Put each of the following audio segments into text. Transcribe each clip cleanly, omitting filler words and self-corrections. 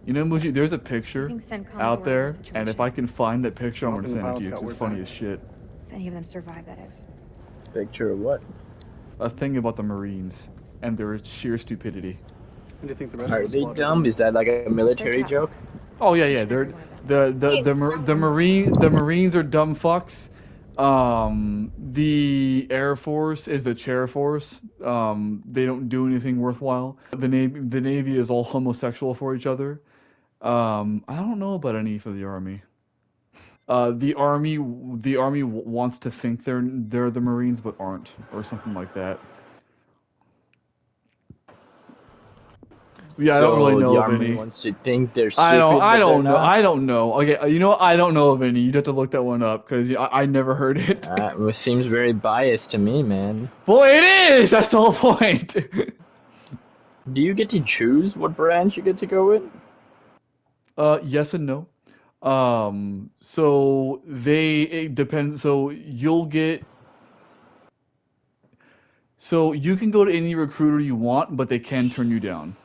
You know, Muji, there's a Do you picture think CENTCOM's out aware of our there, and if situation? I can find that picture, I'm gonna Welcome to send it to Pilot's you because Cut. it's We're funny back. as shit. If any of them survive, that is. Picture of what? A thing about the Marines and their sheer stupidity. Who do you think the rest of Are the they squad are dumb? doing? Is that like a They're military tough. joke? Oh yeah, Each yeah. and every They're one of them. the Marines are dumb fucks. The Air Force is the chair force. They don't do anything worthwhile. The Navy is all homosexual for each other. I don't know about any for the Army. The Army wants to think they're the Marines but aren't, or something like that. Yeah, I don't really So know the of army any. wants to think they're I don't. stupid, I but they're don't know. not. I don't know. Okay, you know what? I don't know of any. You'd have to look that one up because I never heard it. Well, seems very biased to me, man. Well, it is. That's the whole point. Do you get to choose what branch you get to go in? Yes and no. So it depends. So you'll get. So you can go to any recruiter you want, but they can turn you down.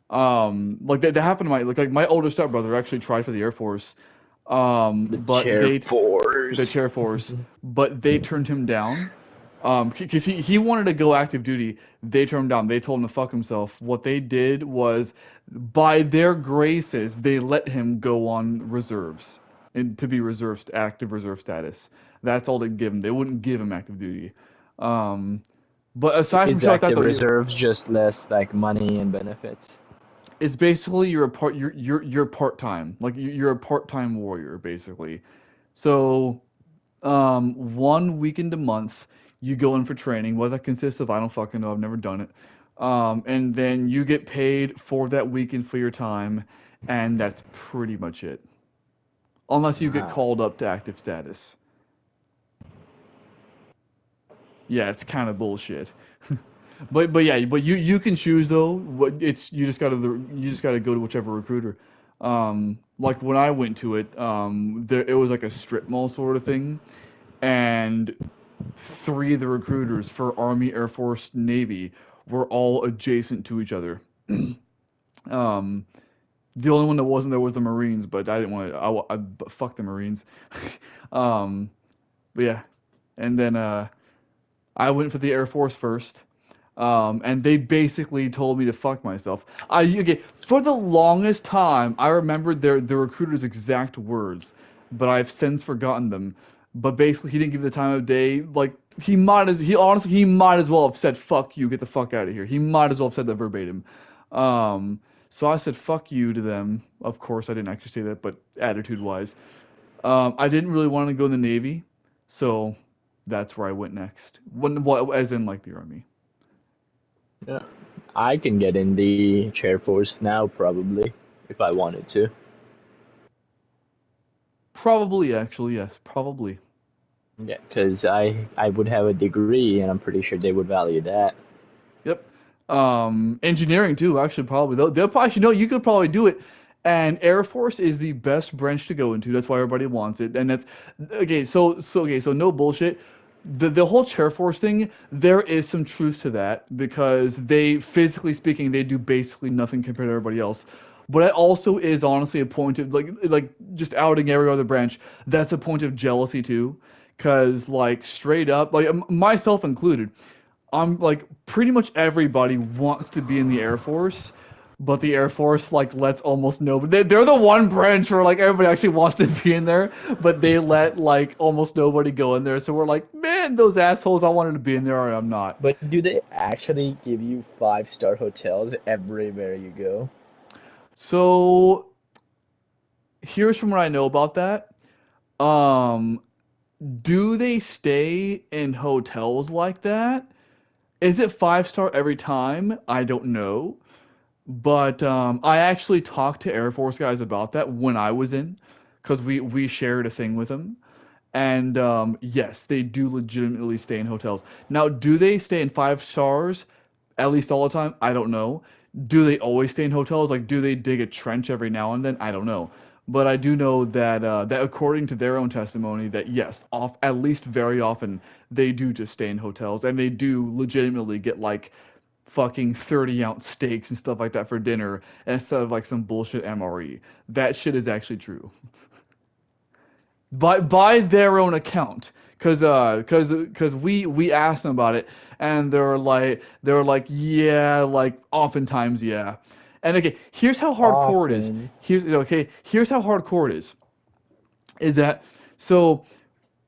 Like that happened to like my older stepbrother actually tried for the Air Force. The But chair the force. chair force, but they turned him down. Because he wanted to go active duty. They turned him down. They told him to fuck himself. What they did was, by their graces, they let him go on reserves and to be active reserve status. That's all they'd give him. They wouldn't give him active duty. Um, but aside from Is shit like that, active though, reserves just less like money and benefits? it's basically you're part time. Like you're a part time warrior, basically. So 1 weekend a month, you go in for training. What that consists of, I don't fucking know. I've never done it. And then you get paid for that weekend for your time, and that's pretty much it. Unless you get Ah, called up to active status. Yeah, it's kind of bullshit. But yeah, but you can choose though. What it's you just gotta go to whichever recruiter. Like when I went to it, it was like a strip mall sort of thing, and three of the recruiters for Army, Air Force, Navy were all adjacent to each other. um, the only one that wasn't there was the Marines, but I didn't want to. But fuck the Marines. um, but yeah, and then I went for the Air Force first. And they basically told me to fuck myself. Okay, for the longest time, I remembered the recruiter's exact words, but I've since forgotten them. But basically, he didn't give the time of day. Like he might as well have said "fuck you, get the fuck out of here." He might as well have said that verbatim. Um, so I said "fuck you" to them. Of course, I didn't actually say that, but attitude-wise, I didn't really want to go in the Navy, so that's where I went next. As in like the Army. yeah. I can get in the chair force now, probably, if I wanted to. Probably, actually, yes, probably. Yeah, because I would have a degree, and I'm pretty sure they would value that. Yep. Engineering too, actually, probably. They'll probably, you could probably do it. And Air Force is the best branch to go into. That's why everybody wants it. And that's okay. So no bullshit. The whole chair force thing, there is some truth to that because they, physically speaking, they do basically nothing compared to everybody else. But it also is honestly a point of like just outing every other branch. That's a point of jealousy too, because like straight up, like myself included, I'm like pretty much everybody wants to be in the Air Force, but the Air Force like lets almost nobody. They're the one branch where like everybody actually wants to be in there, but they let like almost nobody go in there. So we're like, man, those assholes! I wanted to be in there, or I'm not. But do they actually give you five-star hotels everywhere you go? So here's from what I know about that. Um, do they stay in hotels like that? Is it 5 star every time? I don't know. But I actually talked to Air Force guys about that when I was in, because we shared a thing with them. And yes, they do legitimately stay in hotels. Now, do they stay in 5 stars at least all the time? I don't know. Do they always stay in hotels? Like, do they dig a trench every now and then? I don't know. But I do know that according to their own testimony, that yes, off at least very often they do just stay in hotels, and they do legitimately get like fucking 30-ounce steaks and stuff like that for dinner instead of like some bullshit MRE. That shit is actually true. By their own account. Cause we asked them about it and they were like yeah, like oftentimes yeah. And okay, here's how hardcore it is. Often. Here's how hardcore it is that so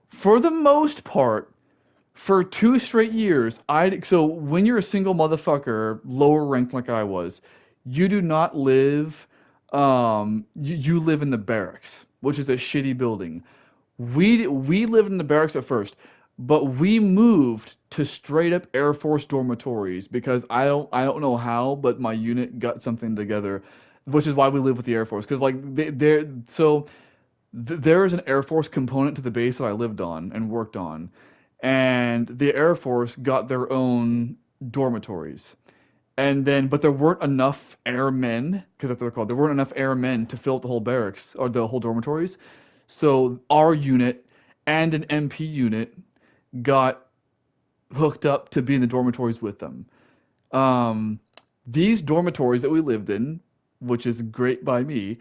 for the most part, for 2 straight years, so when you're a single motherfucker, lower ranked like I was, you do not live, you live in the barracks, which is a shitty building. We lived in the barracks at first, but we moved to straight up Air Force dormitories because I don't know how, but my unit got something together, which is why we live with the Air Force because like there is an Air Force component to the base that I lived on and worked on, and the Air Force got their own dormitories. And then, but there weren't enough airmen, because that's what they're called. There weren't enough airmen to fill up the whole barracks or the whole dormitories. So our unit and an MP unit got hooked up to be in the dormitories with them. Um, these dormitories that we lived in, which is great by me,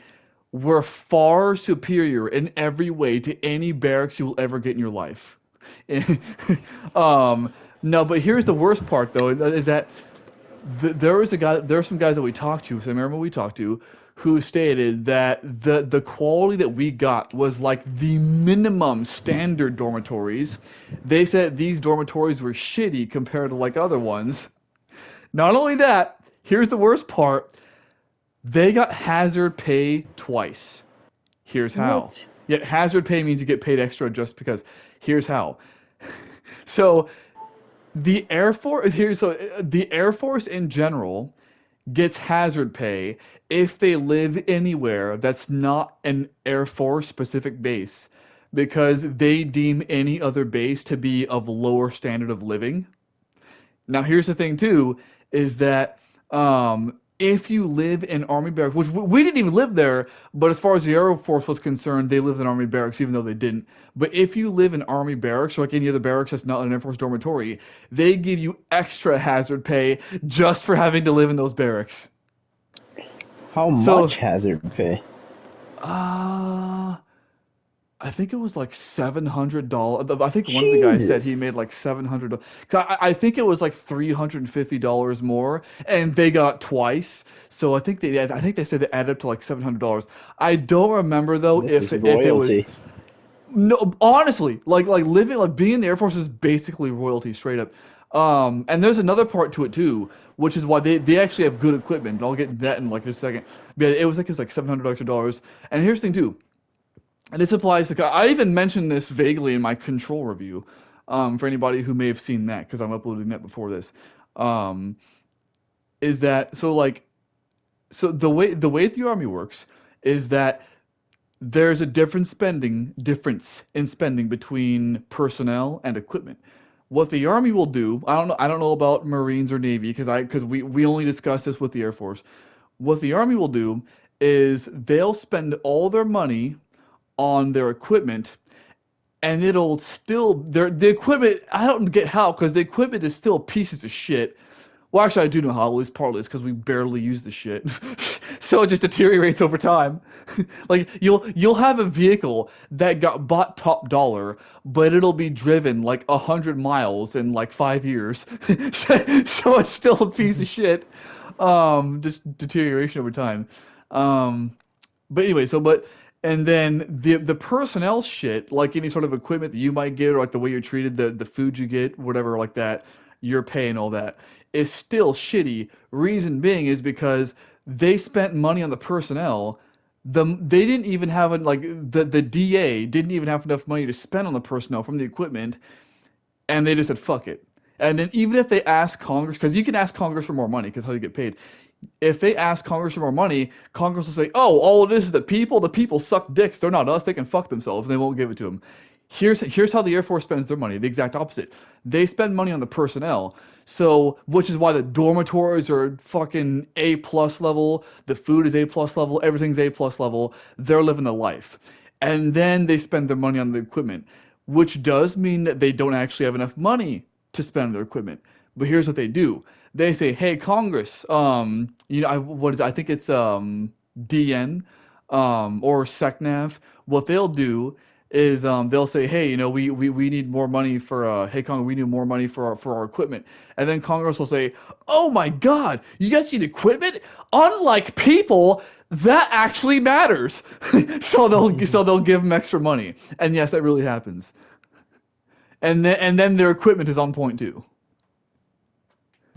were far superior in every way to any barracks you will ever get in your life. No, but here's the worst part though, is that there were some guys that we talked to, so I remember we talked to, who stated that the quality that we got was like the minimum standard dormitories. They said these dormitories were shitty compared to like other ones. Not only that, here's the worst part. They got hazard pay twice. Here's how. What? Yet hazard pay means you get paid extra just because. Here's how. So the Air Force in general gets hazard pay if they live anywhere that's not an Air Force specific base because they deem any other base to be of lower standard of living. Now, here's the thing too, is that if you live in Army barracks, which we didn't even live there, but as far as the Air Force was concerned, they lived in Army barracks, even though they didn't. But if you live in Army barracks, or like any other barracks that's not an Air Force dormitory, they give you extra hazard pay just for having to live in those barracks. How So, much hazard pay? uh, I think it was like $700. I think one of the guys said he Jesus. made like $700. I think it was like $350 more, and they got twice. So I think they said it added up to like $700. I don't remember though This if is if it was royalty. no, honestly, like living like being in the Air Force is basically royalty straight up. And there's another part to it too, which is why they actually have good equipment. I'll get that in like a second. But yeah, it's like $700 extra. And here's the thing too. And this applies to, I even mentioned this vaguely in my control review, for anybody who may have seen that, because I'm uploading that before this. Um, is that so like so the way the army works is that there's a difference in spending between personnel and equipment. What the army will do, I don't know about Marines or Navy because we only discuss this with the Air Force. What the army will do is they'll spend all their money on their equipment and it'll still the equipment I don't get how because the equipment is still pieces of shit. Well, actually, I do know how. At least partly it's because we barely use the shit, so it just deteriorates over time. Like you'll have a vehicle that got bought top dollar, but it'll be driven like 100 miles in like 5 years, so it's still a piece of shit. Just deterioration over time. Um, but anyway, and then the personnel shit, like any sort of equipment that you might get, or like the way you're treated, the food you get, whatever like that, your pay and all that, is still shitty. Reason being is because they spent money on the personnel. They didn't even have like the DA didn't even have enough money to spend on the personnel from the equipment, and they just said fuck it. And then even if they ask Congress, because you can ask Congress for more money, because how you get paid. If they ask Congress for more money, Congress will say, "Oh, all it is the people. The people suck dicks. They're not us. They can fuck themselves." And they won't give it to them. Here's how the Air Force spends their money. The exact opposite. They spend money on the personnel. So, which is why the dormitories are fucking A plus level. The food is A plus level. Everything's A plus level. They're living the life, and then they spend their money on the equipment, which does mean that they don't actually have enough money to spend on their equipment. But here's what they do. they say, "Hey, Congress, what is it? I think it's DN, or SecNav." What they'll do is they'll say, "Hey, we need more money for hey Congress, we need more money for our equipment," and then Congress will say, "Oh my God, you guys need equipment? Unlike people, that actually matters." So they'll give them extra money, and yes, that really happens. And then their equipment is on point too.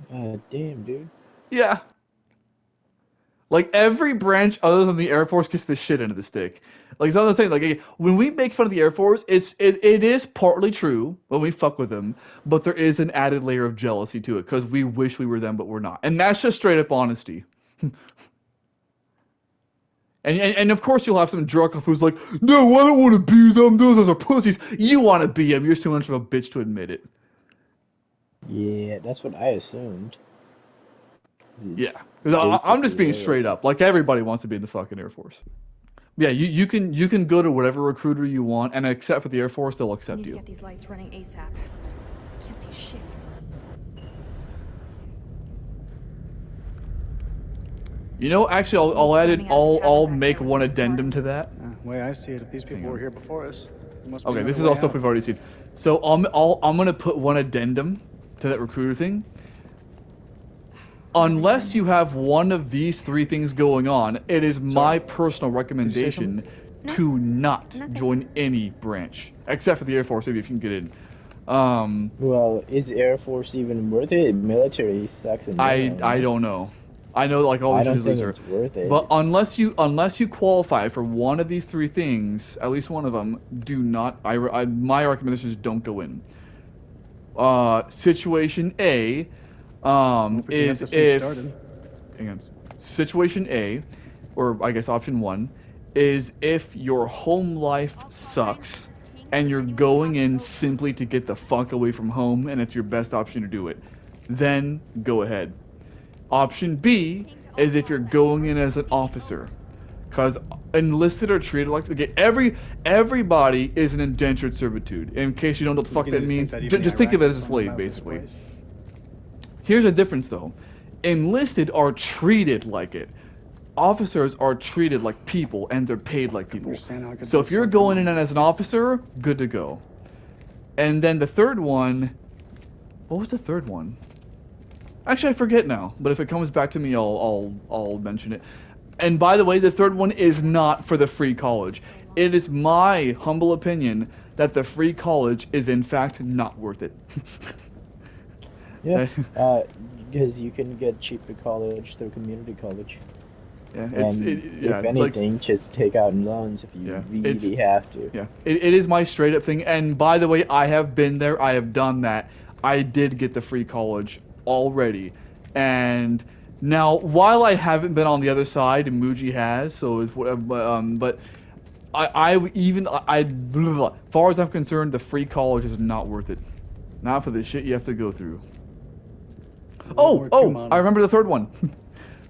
Damn, dude. Yeah. Like every branch other than the Air Force gets the shit end of the stick. Like so I'm saying, like when we make fun of the Air Force, it is partly true when we fuck with them, but there is an added layer of jealousy to it because we wish we were them, but we're not, and that's just straight up honesty. And of course you'll have some jerk off who's like, no, I don't want to be them. Those are pussies. You want to be them. You're just too much of a bitch to admit it. Yeah, that's what I assumed. Yeah, It's 'cause I'm just basically being their straight up. Like everybody wants to be in the fucking Air Force. Yeah, you can go to whatever recruiter you want, and except for the Air Force, they'll We accept need to you. get these lights running ASAP. I can't see shit. Actually, I'll add it. Running out of the I'll cabin back make there one would be smart. addendum to that. Way I see it, if these people on. were here before us, there must be Okay, this another is all way stuff out. we've already seen. So I'm gonna put one addendum to that recruiter thing. Unless you have one of these three things going on, it is my personal recommendation to not Nothing. join any branch, except for the Air Force, maybe if you can get in. Well, is Air Force even worth it? Military sucks in general, I no? don't know. I know like all I these don't usually think are. it's worth it. But unless you qualify for one of these three things, at least one of them, do not. My recommendation is don't go in. Situation A, Hope we can get is this thing if started. hang on. Situation A, or I guess option one, is if your home life sucks and you're going in simply to get the fuck away from home and it's your best option to do it, then go ahead. Option B is if you're going in as an officer, because enlisted are treated like okay, everybody is an indentured servitude. In case you don't know what the fuck that means, just think of it as a slave, basically. Here's the difference, though: enlisted are treated like it. Officers are treated like people, and they're paid like people. So if you're going in as an officer, good to go. And then the third one, what was the third one? Actually, I forget now. But if it comes back to me, I'll mention it. And by the way, the third one is not for the free college. It is my humble opinion that the free college is in fact not worth it. Yeah, because you can get cheaper college through community college. Yeah, And if anything, just take out loans if you really have to. Yeah, it is my straight up thing. And by the way, I have been there. I have done that. I did get the free college already. And now, while I haven't been on the other side, and Muji has, so it's whatever. But as far as I'm concerned, the free college is not worth it. Not for the shit you have to go through. Oh, I remember the third one.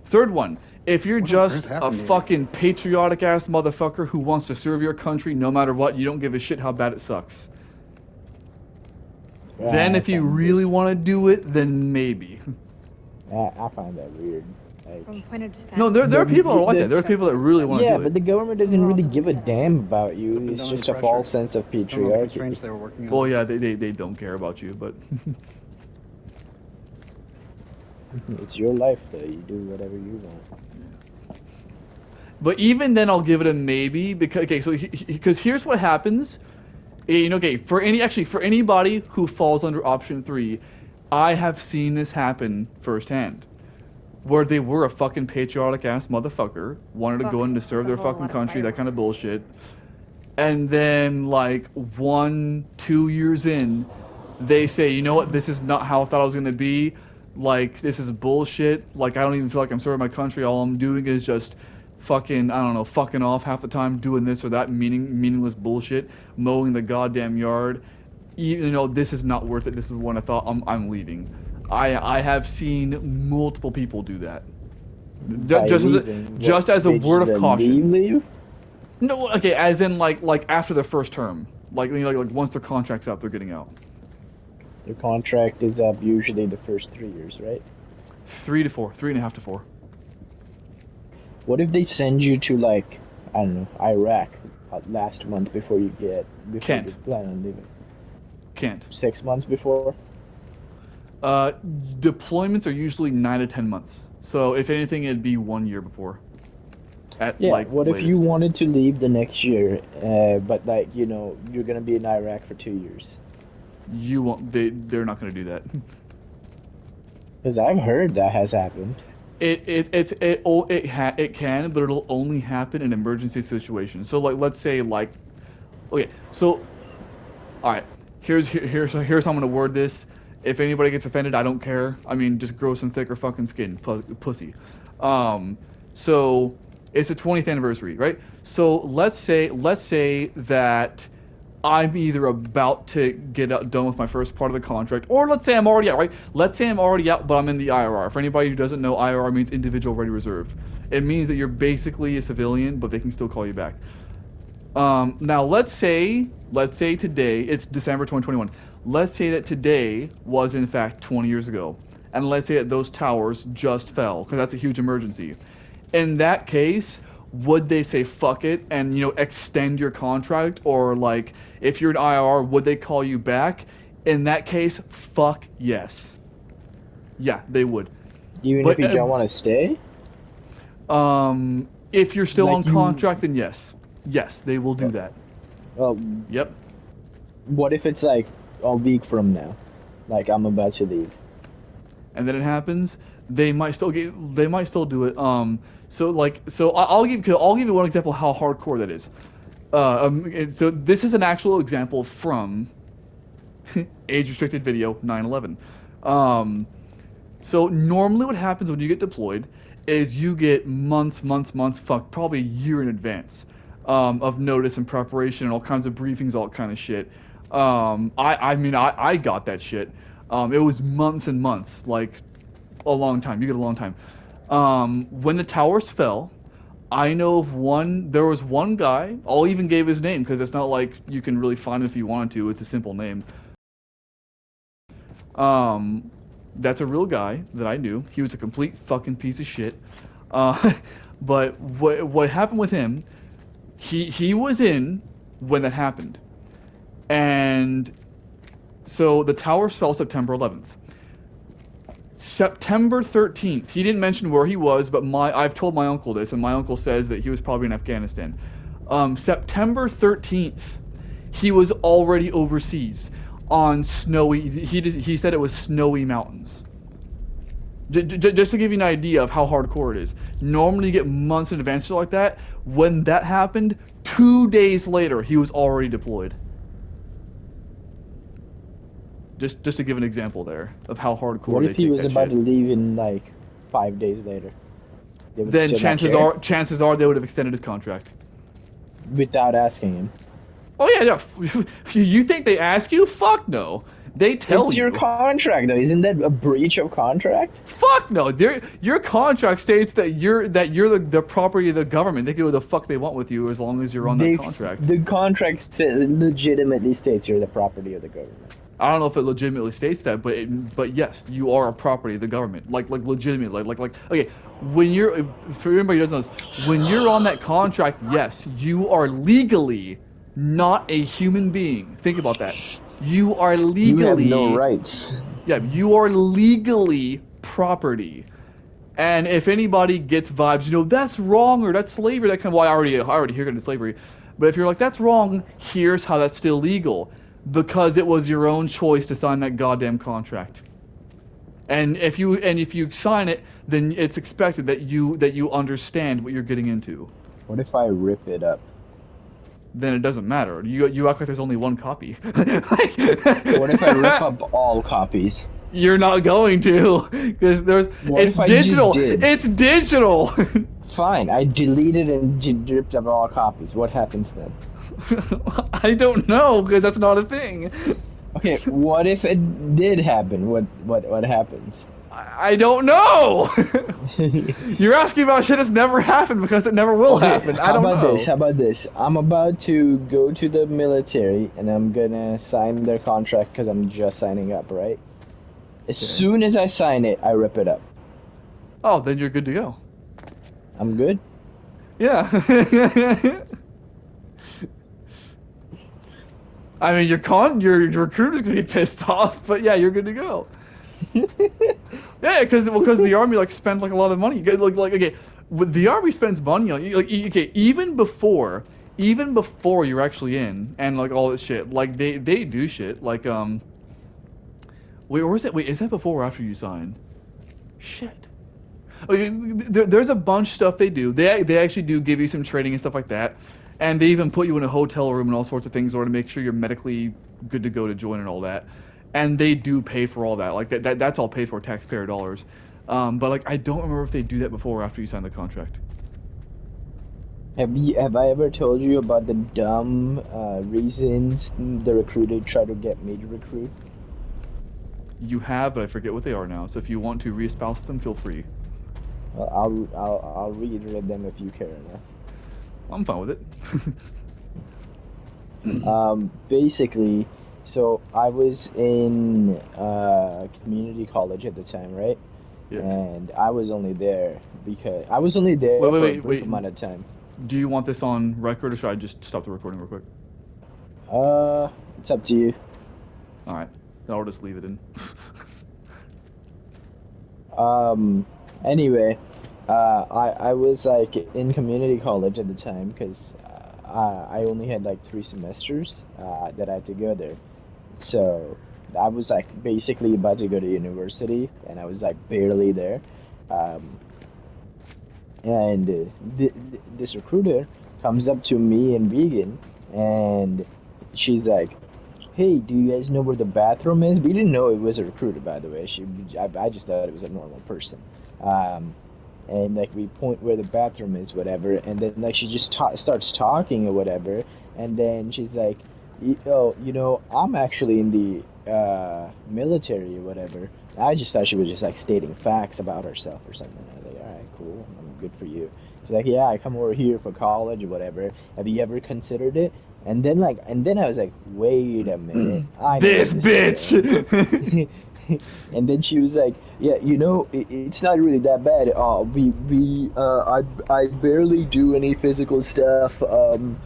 Third one. If you're just a fucking patriotic ass motherfucker who wants to serve your country no matter what, you don't give a shit how bad it sucks. Yeah, Then if you really want to do it, then maybe. I find that weird. From a point of defense. No, there are people that like that. There are people that really want to do it. Yeah, but the government doesn't really give a damn about you. It's just a false sense of patriarchy. Well, yeah, they don't care about you, but... It's your life, though. You do whatever you want. But even then, I'll give it a maybe because because here's what happens. Okay, for anybody who falls under option 3, I have seen this happen firsthand, where they were a fucking patriotic ass motherfucker, wanted to go in to serve their fucking country, that kind of bullshit, and then like 1-2 years in, they say, you know what, this is not how I thought I was gonna be. Like, this is bullshit. Like, I don't even feel like I'm serving my country. All I'm doing is just fucking, I don't know, fucking off half the time, doing this or that meaningless bullshit, mowing the goddamn yard. This is not worth it. This is when I thought I'm leaving. I have seen multiple people do that. Just as a word of caution. Leave? No, okay, as in like after their first term. Like once their contract's up, they're getting out. Their contract is up usually the first 3 years, right? 3.5 to 4. What if they send you to like, I don't know, Iraq last month before you Can't. plan on leaving? Can't. 6 months before? Deployments are usually 9 to 10 months. So if anything, it'd be 1 year before. Yeah, Like, what if you latest. wanted to leave the next year, but like, you know, you're gonna be in Iraq for 2 years? You won't. They're not gonna do that. Because I've heard that has happened. It can, but it'll only happen in emergency situations. So like, let's say like, okay, so all right, here's how I'm gonna word this. If anybody gets offended, I don't care. I mean, just grow some thicker fucking skin, pussy. So it's the 20th anniversary, right? So let's say that I'm either about to done with my first part of the contract, or let's say I'm already out, right? Let's say I'm already out, but I'm in the IRR. For anybody who doesn't know, IRR means Individual Ready Reserve. It means that you're basically a civilian, but they can still call you back. Now let's say today, it's December 2021. Let's say that today was in fact 20 years ago. And let's say that those towers just fell, because that's a huge emergency. In that case, would they say fuck it and, you know, extend your contract? Or like, if you're an IR, would they call you back? In that case, fuck yes. Yeah, they would. Even But if you don't want to stay? if you're still Like on contract, then yes. Yes, they will do that. Well, Yep. what if it's like a week from now? Like, I'm about to leave. And then it happens, they might still do it. I'll give you one example of how hardcore that is. So this is an actual example from age restricted video 9/11. So normally what happens when you get deployed is you get months, fuck, probably a year in advance of notice and preparation and all kinds of briefings, all kind of shit. I got that shit. It was months and months, like a long time. You get a long time. When the towers fell, I know of there was one guy, I'll even give his name because it's not like you can really find him if you wanted to, it's a simple name. That's a real guy that I knew. He was a complete fucking piece of shit. But what happened with him, he was in when that happened. And so the towers fell September 11th. September 13th, he didn't mention where he was, but I've told my uncle this, and my uncle says that he was probably in Afghanistan. September 13th, he was already overseas on snowy, he said it was snowy mountains. Just to give you an idea of how hardcore it is. Normally you get months in advance like that. When that happened, 2 days later, he was already deployed. Just to give an example there of how hardcore What they if he take was that about shit. to leave in like 5 days later? They would Then still not care? chances are they would have extended his contract. Without asking him. Oh yeah. You think they ask you? Fuck no. They tell It's you. your contract though. Isn't that a breach of contract? Fuck no. Your contract states that you're the property of the government. They can do what the fuck they want with you as long as you're on that contract. The contract legitimately states you're the property of the government. I don't know if it legitimately states that, but yes, you are a property of the government. Like legitimately, like okay. When you're, for anybody who doesn't know this, when you're on that contract, yes, you are legally not a human being. Think about that. You are legally. You have no rights. Yeah, you are legally property. And if anybody gets vibes, you know, that's wrong or that's slavery, that kind of, well, I already hear it in slavery. But if you're like, that's wrong, here's how that's still legal. Because it was your own choice to sign that goddamn contract. And if you sign it, then it's expected that you understand what you're getting into. What if I rip it up? Then it doesn't matter. You act like there's only one copy. What if I rip up all copies? You're not going to, because it's digital. It's digital. Fine, I deleted and ripped up all copies. What happens then? I don't know, because that's not a thing. Okay, what if it did happen? What happens? I don't know. You're asking about shit that's never happened because it never will happen. I don't know. How about this? I'm about to go to the military and I'm gonna sign their contract because I'm just signing up, right? As soon as I sign it, I rip it up. Oh, then you're good to go. I'm good. Yeah. I mean, your recruiter's gonna get pissed off, but yeah, you're good to go. Yeah, because the army like spent like a lot of money. Like okay, the army spends money on you. Like okay, even before you're actually in and like all this shit. Like they do shit. Like wait, or is that is that before or after you sign? Shit. Okay, there's a bunch of stuff they do. They actually do give you some training and stuff like that, and they even put you in a hotel room and all sorts of things in order to make sure you're medically good to go to join and all that. And they do pay for all that. Like that's all paid for taxpayer dollars. But like I don't remember if they do that before or after you sign the contract. Have I ever told you about the dumb reasons the recruiter tried to get me to recruit? You have, but I forget what they are now. So if you want to re-espouse them, feel free. I'll reiterate them if you care enough. I'm fine with it. Basically, so I was in community college at the time, right? Yeah. And I was only there because I was only there for a brief amount of time. Do you want this on record, or should I just stop the recording real quick? It's up to you. All right, then I'll just leave it in. Anyway, I was like in community college at the time because I only had like 3 semesters that I had to go there. So I was like basically about to go to university, and I was like barely there. Um, and this recruiter comes up to me and Vegan, and she's like, "Hey, do you guys know where the bathroom is?" We didn't know it was a recruiter, by the way. I just thought it was a normal person. And like we point where the bathroom is, whatever, and then like she just starts talking or whatever, and then she's like, "Oh, you know, I'm actually in the military or whatever." I just thought she was just like stating facts about herself or something. I was like, "All right, cool, good for you." She's like, "Yeah, I come over here for college or whatever. Have you ever considered it?" And then I was like, "Wait a minute, I know This this bitch. And then she was like, "Yeah, you know, it's not really that bad. I barely do any physical stuff. I'm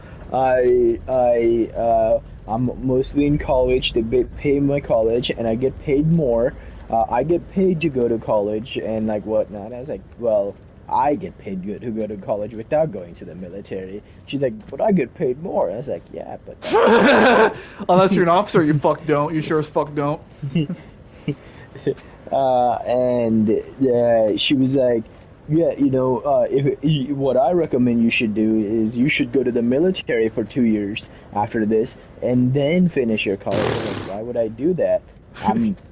mostly in college. They pay my college, and I get paid more. I get paid to go to college and like whatnot." I was like, "Well, I get paid good to go to college without going to the military." She's like, "But I get paid more." I was like, "Yeah, but Unless you're an officer, you don't. You sure as fuck don't. And she was like, "Yeah, you know, what I recommend you should do is you should go to the military for 2 years after this, and then finish your college." I was like, "Why would I do that?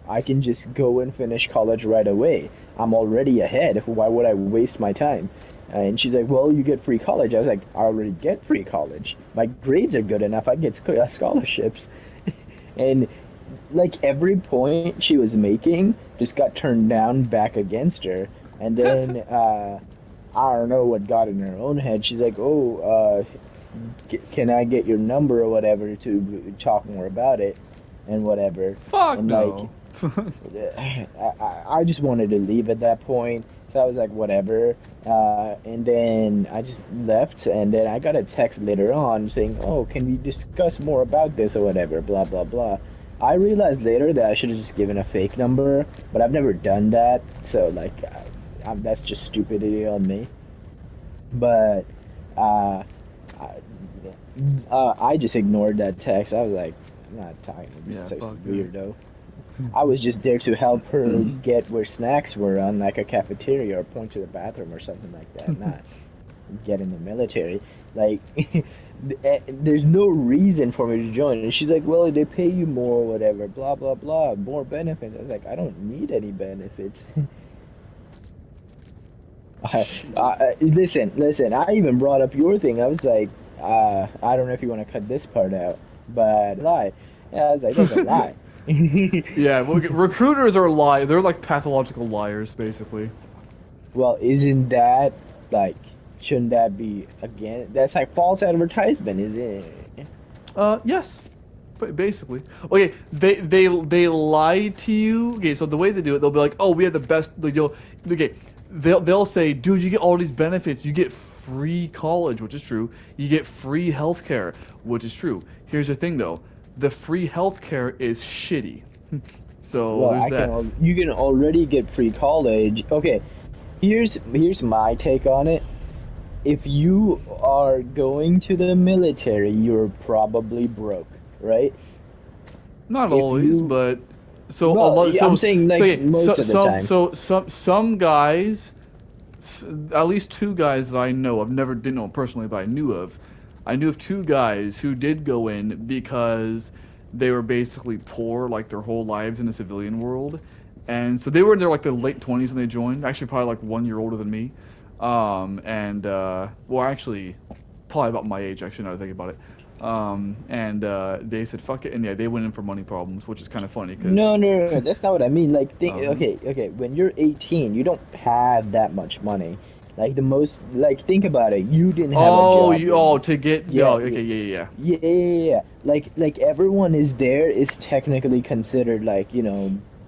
I can just go and finish college right away. I'm already ahead. Why would I waste my time?" And she's like, "Well, you get free college." I was like, "I already get free college. My grades are good enough. I get scholarships." And like every point she was making just got turned down back against her. And then I don't know what got in her own head. She's like, "Oh, can I get your number or whatever to talk more about it and whatever." Fuck and no. I just wanted to leave at that point. So I was like, whatever. And then I just left, and then I got a text later on saying, "Oh, can we discuss more about this or whatever, blah, blah, blah." I realized later that I should have just given a fake number, but I've never done that, so like, that's just stupidity on me. But I just ignored that text. I was like, "I'm not talking to this weirdo." I was just there to help her get where snacks were on like a cafeteria or point to the bathroom or something like that, not get in the military. Like, there's no reason for me to join. And she's like, "Well, they pay you more or whatever, blah, blah, blah, more benefits." I was like, "I don't need any benefits." Listen, I even brought up your thing. I was like, I don't know if you want to cut this part out, but lie. Yeah, I was like, "That's a lie." Yeah, well, recruiters are liars. They're like pathological liars, basically. Well, isn't that like, shouldn't that be again? That's like false advertisement, isn't it? Yes, but basically. Okay, they lie to you. Okay, so the way they do it, they'll be like, "Oh, we have the best." Like, okay, they'll say, dude, you get all these benefits. You get free college, which is true. You get free healthcare, which is true. Here's the thing, though. The free healthcare is shitty. So Well, there's that. you can already get free college. Okay, here's my take on it. If you are going to the military, you're probably broke, right? Not If always, you but so a Well, lot. yeah, I'm saying like Yeah, most of the time. some guys, at least two guys that I know of, never didn't know them personally, but I knew of. I knew of two guys who did go in because they were basically poor like their whole lives in the civilian world, and so they were in their like the late 20s when they joined. Actually, probably like 1 year older than me, well, actually, probably about my age. Actually, now that I think about it. They said fuck it, and yeah, they went in for money problems, which is kind of funny because No, that's not what I mean. Like, think, um, okay. When you're 18, you don't have that much money. Like the most, like think about it. You didn't have a oh, job you when, to get yeah, no, okay, yeah. yeah. Like everyone is there is technically considered like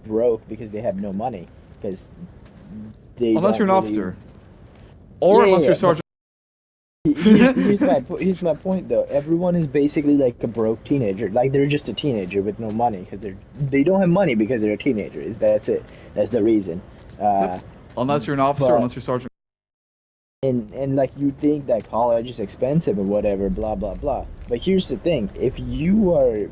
broke because they have no money because they Unless don't you're an really. officer, or unless you're Yeah. But sergeant. here's my point though. Everyone is basically like a broke teenager. Like they're just a teenager with no money because they don't have money because they're a teenager. That's it. That's the reason. Yep. Uh, Unless you're an officer, but unless you're sergeant. and like you think that college is expensive or whatever, blah blah blah. But here's the thing: if you are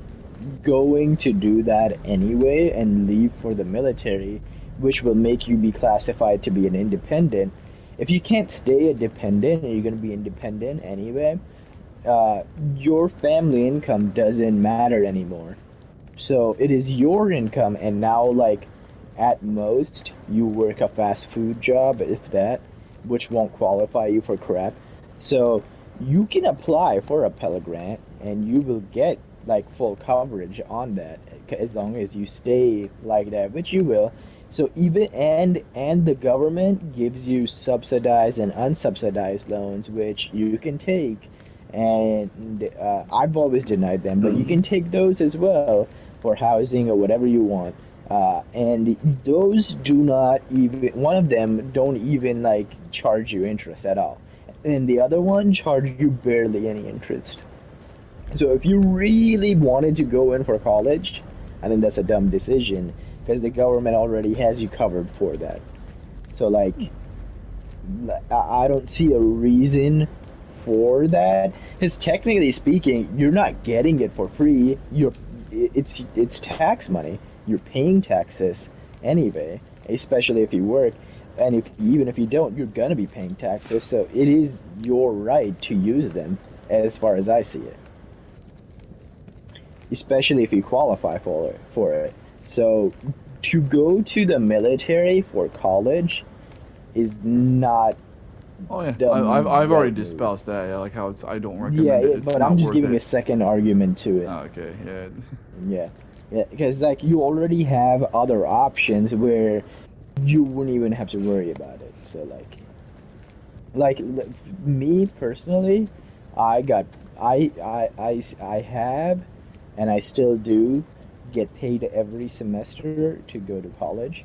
going to do that anyway and leave for the military, which will make you be classified to be an independent. If you can't stay a dependent and you're going to be independent anyway, your family income doesn't matter anymore. So it is your income, and now, like, at most, you work a fast food job, if that, which won't qualify you for crap. So you can apply for a Pell Grant, and you will get, like, full coverage on that, as long as you stay like that, which you will. So even and the government gives you subsidized and unsubsidized loans, which you can take, and I've always denied them, but you can take those as well for housing or whatever you want. And those do not even one of them don't even like charge you interest at all, and the other one charge you barely any interest. So if you really wanted to go in for college, I think that's a dumb decision because the government already has you covered for that. So like, I don't see a reason for that. Because technically speaking, you're not getting it for free. It's tax money. You're paying taxes anyway, especially if you work. And even if you don't, you're gonna be paying taxes. So it is your right to use them, as far as I see it. Especially if you qualify for it. So to go to the military for college is not Oh yeah, the I've already right move. espoused that. Yeah, like how I don't Yeah, recommend it. It's but not I'm just worth giving a it. second argument to it. Oh, okay, yeah. Yeah, yeah, because like you already have other options where you wouldn't even have to worry about it. So me personally, I got I have and I still do get paid every semester to go to college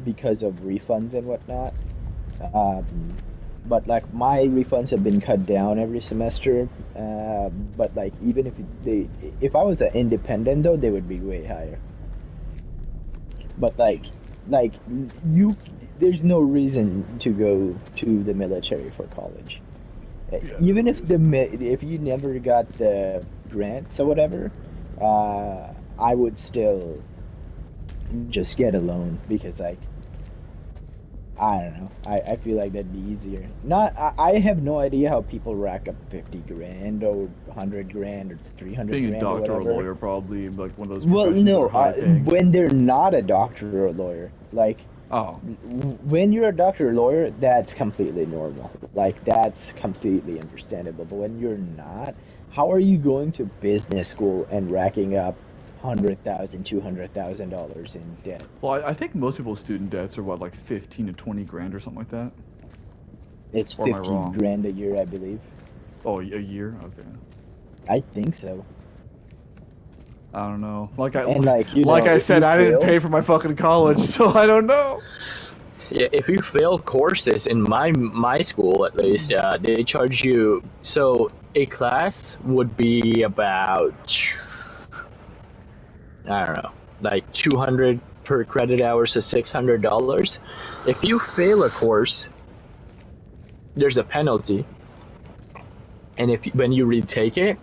because of refunds and whatnot. Um, but like my refunds have been cut down every semester. But like even if I was an independent though, they would be way higher. But like you, there's no reason to go to the military for college. Yeah, Even there if is. if you never got the grants or whatever, I would still just get a loan because like I don't know. I feel like that'd be easier. Not I have no idea how people rack up 50 grand or 100 grand or 300 Being a grand or doctor or a whatever. lawyer probably like one of those Well, professions that no, are high paying. when they're not a doctor or a lawyer, like Oh, when you're a doctor or lawyer, that's completely normal. Like that's completely understandable. But when you're not, how are you going to business school and racking up $100,000, $200,000 in debt? well, I think most people's student debts are what, like 15 to 20 grand or something like that. It's Or am I 50 wrong? grand a year, I believe. Oh, a year? Okay. I think so. I don't know. And like, Like I if you said, I didn't fail, pay for my fucking college, so I don't know. Yeah, if you fail courses in my school at least, they charge you. So a class would be about, I don't know, like 200 per credit hour, so $600. If you fail a course, there's a penalty, and when you retake it,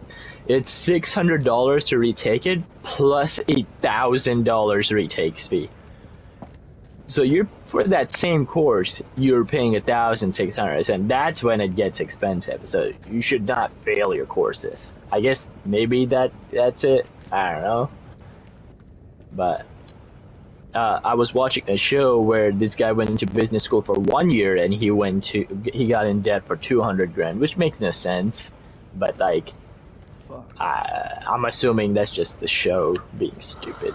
it's $600 to retake it plus $1,000 retakes fee. So you're for that same course, you're paying $1,600, and that's when it gets expensive. So you should not fail your courses. I guess maybe that's it. I don't know, but I was watching a show where this guy went into business school for 1 year, and he got in debt for 200 grand, which makes no sense. But like, Fuck. I'm assuming that's just the show being stupid.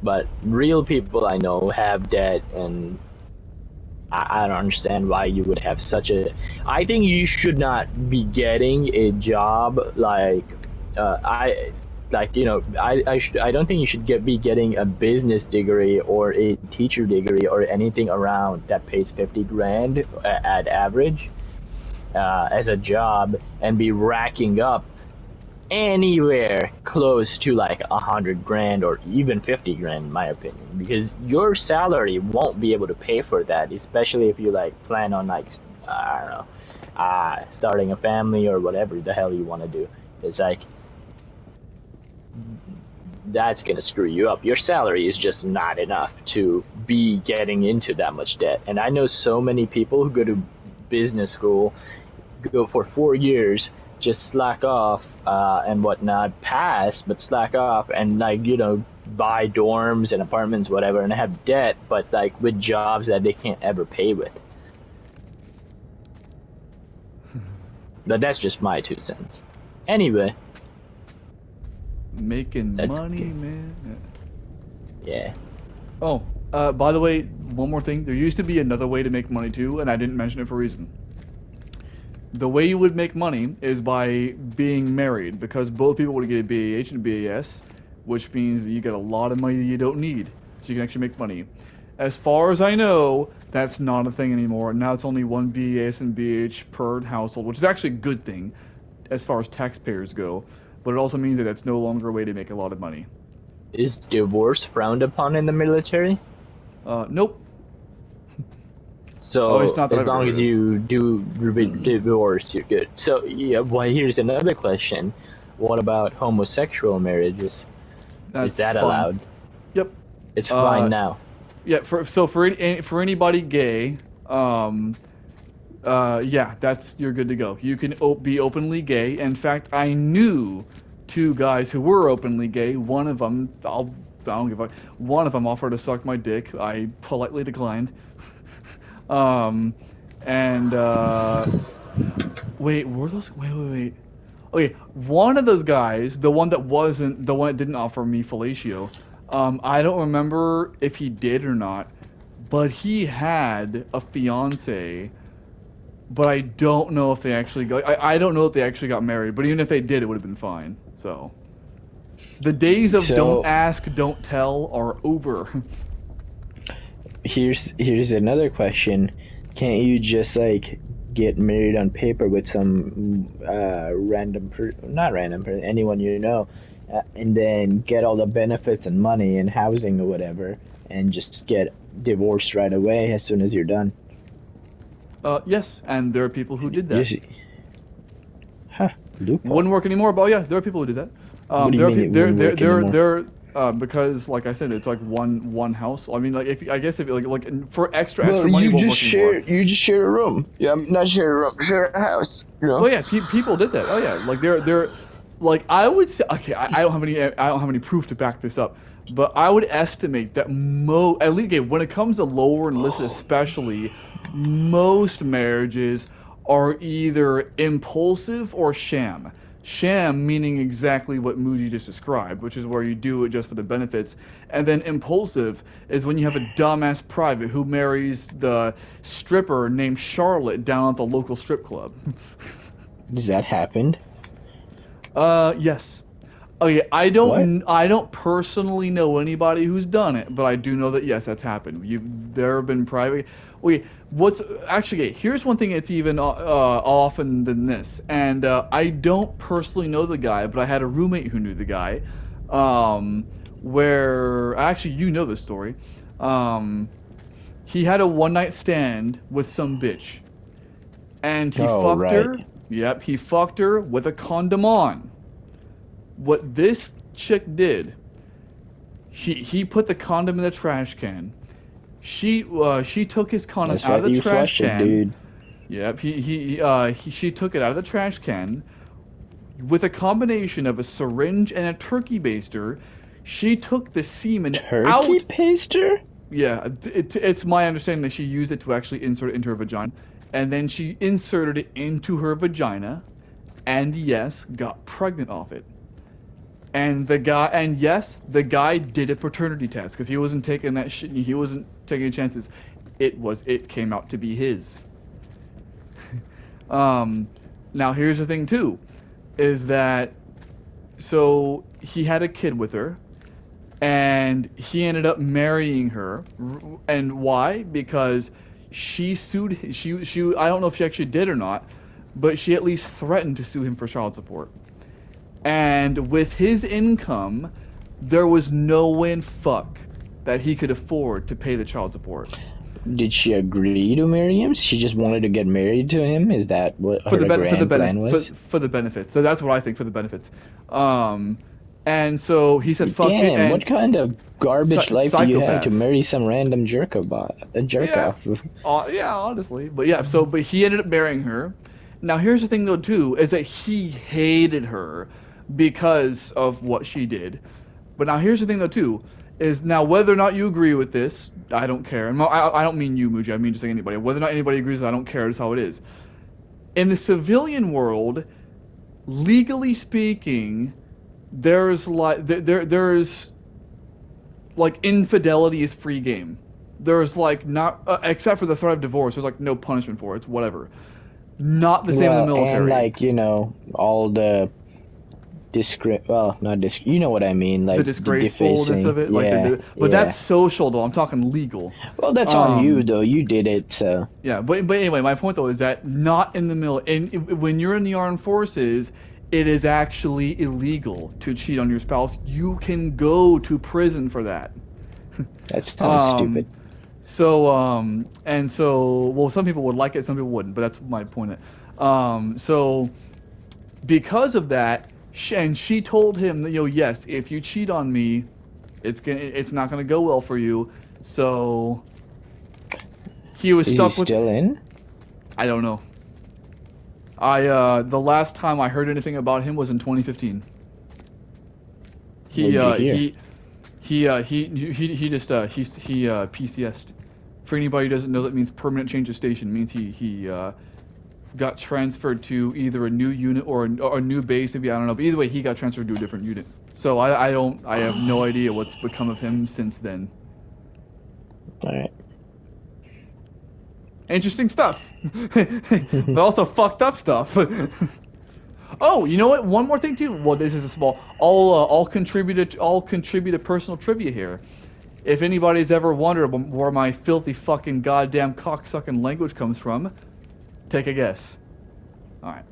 But real people I know have debt, and I don't understand why you would have such a. I think you should not be getting a job like I don't think you should be getting a business degree or a teacher degree or anything around that pays 50 grand at average as a job and be racking up anywhere close to like 100 grand or even 50 grand in my opinion, because your salary won't be able to pay for that, especially if you like plan on like I don't know, starting a family or whatever the hell you want to do. It's like that's gonna screw you up. Your salary is just not enough to be getting into that much debt. And I know so many people who go to business school, go for 4 years, just slack off and whatnot, pass, but slack off and like, buy dorms and apartments, whatever, and have debt, but like with jobs that they can't ever pay with. But that's just my 2 cents. Anyway. Making That's money, good. man. Yeah. Oh, by the way, one more thing. There used to be another way to make money too, and I didn't mention it for a reason. The way you would make money is by being married, because both people would get a BAH and a BAS, which means that you get a lot of money that you don't need, so you can actually make money. As far as I know, that's not a thing anymore. Now it's only one BAS and BH per household, which is actually a good thing as far as taxpayers go, but it also means that that's no longer a way to make a lot of money. Is divorce frowned upon in the military? Nope. So it's not that as I've long heard as of. you do divorce, you're good. So yeah, well, here's another question: what about homosexual marriages? That's Is that fine. allowed? Yep. It's fine now. Yeah. For anybody gay, yeah, you're good to go. You can be openly gay. In fact, I knew 2 guys who were openly gay. One of them, I don't give a fuck. One of them offered to suck my dick. I politely declined. And wait, were those? Wait. Okay, one of those guys, the one that didn't offer me fellatio. I don't remember if he did or not, but he had a fiance. But I don't know if they actually got. I don't know if they actually got married. But even if they did, it would have been fine. So, the days of So- don't ask, don't tell are over. Here's another question: can't you just like get married on paper with some anyone you know, and then get all the benefits and money and housing or whatever, and just get divorced right away as soon as you're done? Yes, and there are people who did that. Loophole. Wouldn't work anymore, but yeah, there are people who did that. What do you there are mean pe- it there, wouldn't there, work there, anymore? there, because like I said, it's like one house. I mean, like if for extra Well, money, you it won't just work anymore. just share a room. Yeah, not share a room, share a house. You know. Oh yeah, people did that. Oh yeah, like they're like I would say. Okay, I don't have any proof to back this up, but I would estimate that at least okay, when it comes to lower enlisted especially, most marriages are either impulsive or sham. Sham meaning exactly what Moody just described, which is where you do it just for the benefits. And then impulsive is when you have a dumbass private who marries the stripper named Charlotte down at the local strip club. Does that happen? Yes. Okay, What? I don't personally know anybody who's done it, but I do know that yes, that's happened. There have been private. Wait, what's actually? Okay, here's one thing that's even often than this, and I don't personally know the guy, but I had a roommate who knew the guy. Um, where actually you know the story. Um, he had a one night stand with some bitch, and he Oh, fucked right. her. Yep, he fucked her with a condom on. What this chick did, he put the condom in the trash can. She took his condom That's out of why the you trash flush it, can. dude. Yep, she took it out of the trash can with a combination of a syringe and a turkey baster. She took the semen Turkey out. paster? Yeah, it's my understanding that she used it to actually insert it into her vagina, and then she inserted it into her vagina, and yes, got pregnant off it. And yes, the guy did a paternity test because he wasn't taking that shit. He wasn't taking chances. It came out to be his. Um, Now here's the thing too, is that so he had a kid with her, and he ended up marrying her. And why? Because she sued. She I don't know if she actually did or not, but she at least threatened to sue him for child support. And with his income, there was no way in fuck that he could afford to pay the child support Did she agree to marry him? She just wanted to get married to him? Is that what her grand plan was? for the benefits. So that's what I think for the benefits. Um, and so he said fuck it Damn, and what kind of garbage life do you have to psychopath. marry some random jerk Yeah, off? yeah, honestly, but yeah. But he ended up marrying her. Now here's the thing though too, is that he hated her because of what she did. But now here's the thing though too, is now whether or not you agree with this, I don't care. And I don't mean you, Muji. I mean just like anybody. Whether or not anybody agrees, I don't care. It's how it is. In the civilian world, legally speaking, there's like infidelity is free game. There's like not except for the threat of divorce. There's like no punishment for it. It's whatever. Not the same in the Well, and military. like, all the not you know what I mean, The like the disgracefulness of defacing. it, like Yeah, but that's yeah. social though. I'm talking legal. Well, that's on you Um, though. You did it, so. yeah, but anyway, my point though is that not in the when you're in the armed forces, it is actually illegal to cheat on your spouse. You can go to prison for that. That's kind of Um, stupid. well, some people would like it, some people wouldn't, but that's my point. So because of that, she told him that, yes, if you cheat on me, it's not gonna go well for you. So he was Is he stuck with. still in? I don't know. The last time I heard anything about him was in 2015. What He did you uh hear? he just PCS'd. For anybody who doesn't know, that means permanent change of station. It means he got transferred to either a new unit or a new base. Maybe I don't know. But either way, he got transferred to a different unit. So I have no idea what's become of him since then. All right. Interesting stuff, but also fucked up stuff. Oh, you know what? One more thing too. Well, this is a small. I'll contribute a personal trivia here. If anybody's ever wondered where my filthy fucking goddamn cocksucking language comes from, take a guess. All right.